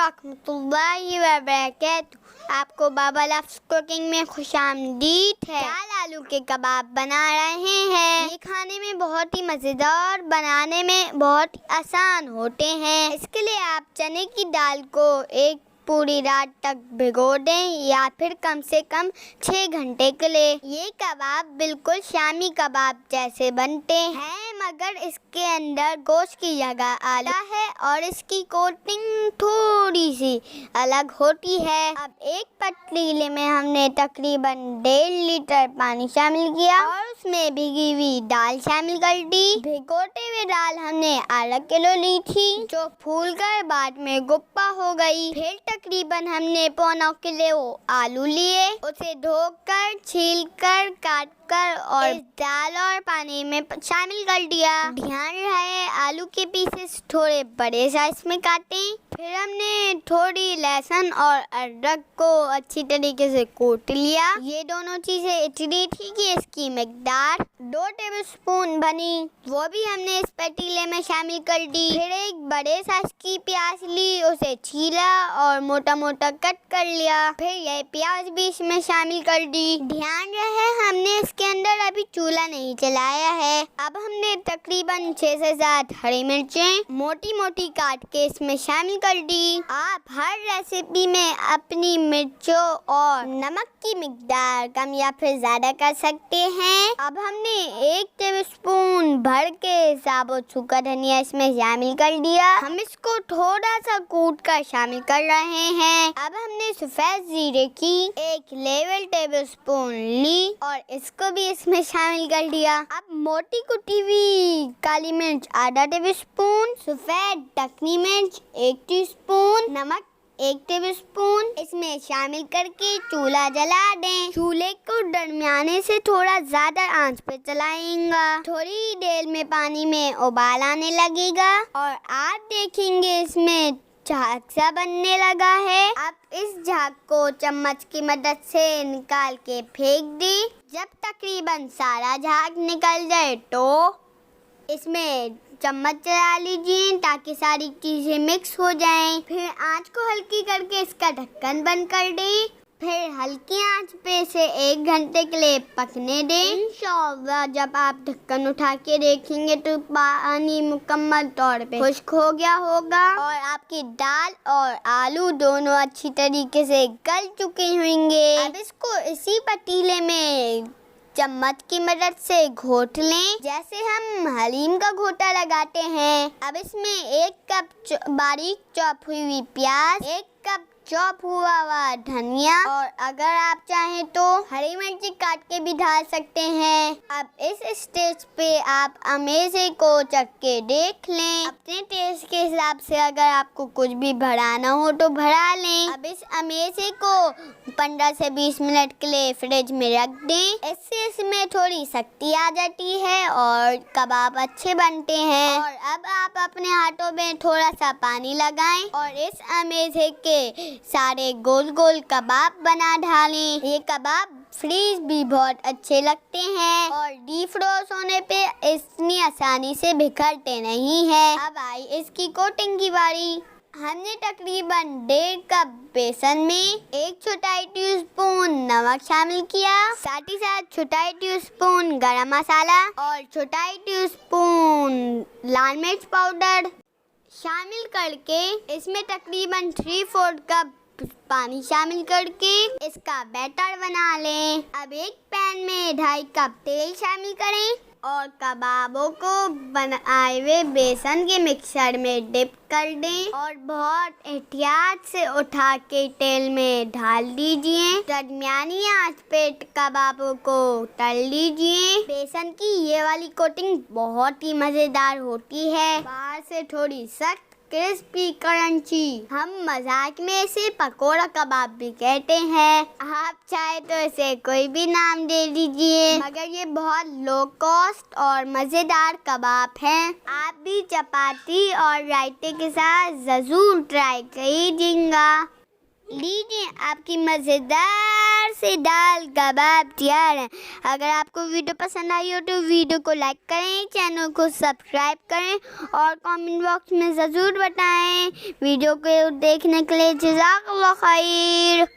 रहमतुल्लाहि व बरकातुहू। आपको बाबा लफ्ज़ कुकिंग में खुशामदीद है। दाल आलू के कबाब बना रहे हैं। ये खाने में बहुत ही मज़ेदार, बनाने में बहुत ही आसान होते हैं। इसके लिए आप चने की दाल को एक पूरी रात तक भिगो दें या फिर कम से कम 6 घंटे के लिए। ये कबाब बिल्कुल शामी कबाब जैसे बनते हैं, मगर इसके अंदर गोश्त की जगह आला है और इसकी कोटिंग थोड़ी सी अलग होती है। अब एक पतीले में हमने तकरीबन 1.5 लीटर पानी शामिल किया और उसमें भिगी हुई दाल शामिल कर दी। भिगोते हुए दाल हमने आधा किलो ली थी, जो फूलकर बाद में गुप्पा हो गई। फिर तकरीबन हमने 1.25 किलो आलू लिए, उसे धोकर, छीलकर, काटकर और इस दाल और पानी में शामिल कर दिया। ध्यान रहे आलू के पीसेस थोड़े बड़े साइज में काटें। फिर हमने थोड़ी लहसुन और अदरक को अच्छी तरीके से कूट लिया। ये दोनों चीजें इतनी थी कि इसकी मिकदार 2 टेबलस्पून बनी, वो भी हमने इस पतीले में शामिल कर दी। फिर एक बड़े साइज की प्याज ली, उसे छीला और मोटा मोटा कट कर लिया। फिर यह प्याज भी इसमें शामिल कर दी। ध्यान रहे हमने इसके अंदर अभी चूल्हा नहीं चलाया है। अब हमने तकरीबन 6 से 7 हरी मिर्चें मोटी मोटी काट के इसमें शामिल कर दी। आप हर रेसिपी में अपनी मिर्चों और नमक की मिकदार कम या फिर ज्यादा कर सकते हैं। अब हमने 1 टेबलस्पून भर के साबुत सूखा धनिया इसमें शामिल कर दिया। हम इसको थोड़ा सा कूट कर शामिल कर रहे हैं। अब हमने सफेद जीरे की 1 लेवल टेबलस्पून ली और इसको भी इसमें शामिल कर दिया। अब मोटी कुटी हुई काली मिर्च आधा टेबलस्पून, सफेद दखनी मिर्च 1 टीस्पून, नमक 1 टेबलस्पून इसमें शामिल करके चूल्हा जला दें। चूल्हे को दरमियाने से थोड़ा ज्यादा आंच पे चलाएंगा। थोड़ी देर में पानी में उबाल आने लगेगा और आप देखेंगे इसमें झाग सा बनने लगा है। अब इस झाग को चम्मच की मदद से निकाल के फेंक दें। जब तकरीबन सारा झाग निकल जाए तो इसमें चम्मच चला लीजिए ताकि सारी चीजें मिक्स हो जाएं। फिर आंच को हल्की करके इसका ढक्कन बंद कर दें। फिर हल्की आंच पे इसे 1 घंटे के लिए पकने दें। इंशाअल्लाह जब आप ढक्कन उठा के देखेंगे तो पानी मुकम्मल तौर पे खुश्क हो गया होगा और आपकी दाल और आलू दोनों अच्छी तरीके से गल चुके होंगे। अब इसको इसी पतीले में चम्मच की मदद से घोट लें, जैसे हम हलीम का घोटा लगाते हैं। अब इसमें 1 कप बारीक चॉप हुई प्याज, 1 कप चॉप हुआ धनिया और अगर आप चाहें तो हरी मिर्ची काट के भी डाल सकते हैं। अब इस स्टेज पे आप अमेज़े को चख के देख लें। अपने टेस्ट के हिसाब से अगर आपको कुछ भी बढ़ाना हो तो बढ़ा लें। अब इस अमेज़े को 15 से 20 मिनट के लिए फ्रिज में रख दें। इससे इसमें थोड़ी शक्ति आ जाती है और कबाब अच्छे बनते हैं। और अब आप अपने हाथों में थोड़ा सा पानी लगाएं और इस अमेज़े के सारे गोल गोल कबाब बना डालें। ये कबाब फ्रीज भी बहुत अच्छे लगते हैं और डीप फ्रोज होने पे इतनी आसानी से बिखरते नहीं हैं। अब आई इसकी कोटिंग की बारी। हमने तकरीबन 1.5 कप बेसन में 1 चौथाई टीस्पून नमक शामिल किया, साथ ही साथ चौथाई टीस्पून गरम मसाला और चौथाई टीस्पून लाल मिर्च पाउडर शामिल करके इसमें तकरीबन 3/4 कप पानी शामिल करके इसका बैटर बना लें। अब एक पैन में 2.5 कप तेल शामिल करें और कबाबों को बनाए हुए बेसन के मिक्सर में डिप कर दें और बहुत एहतियात से उठा के तेल में डाल दीजिए। दरमियानी आंच पे कबाबों को तल लीजिए। बेसन की ये वाली कोटिंग बहुत ही मजेदार होती है, बाहर से थोड़ी सख्त क्रिस्पी क्रंची। हम मजाक में इसे पकोड़ा कबाब भी कहते हैं। आप चाहे तो इसे कोई भी नाम दे दीजिए, मगर ये बहुत लो कॉस्ट और मजेदार कबाब हैं। आप भी चपाती और रायते के साथ जरूर ट्राई कीजिएगा। लीजिए आपकी मजेदार मज़ेदार से दाल कबाब तैयार हैं। अगर आपको वीडियो पसंद आई हो तो वीडियो को लाइक करें, चैनल को सब्सक्राइब करें और कमेंट बॉक्स में ज़रूर बताएं। वीडियो को देखने के लिए जज़ाकल्लाह खैर।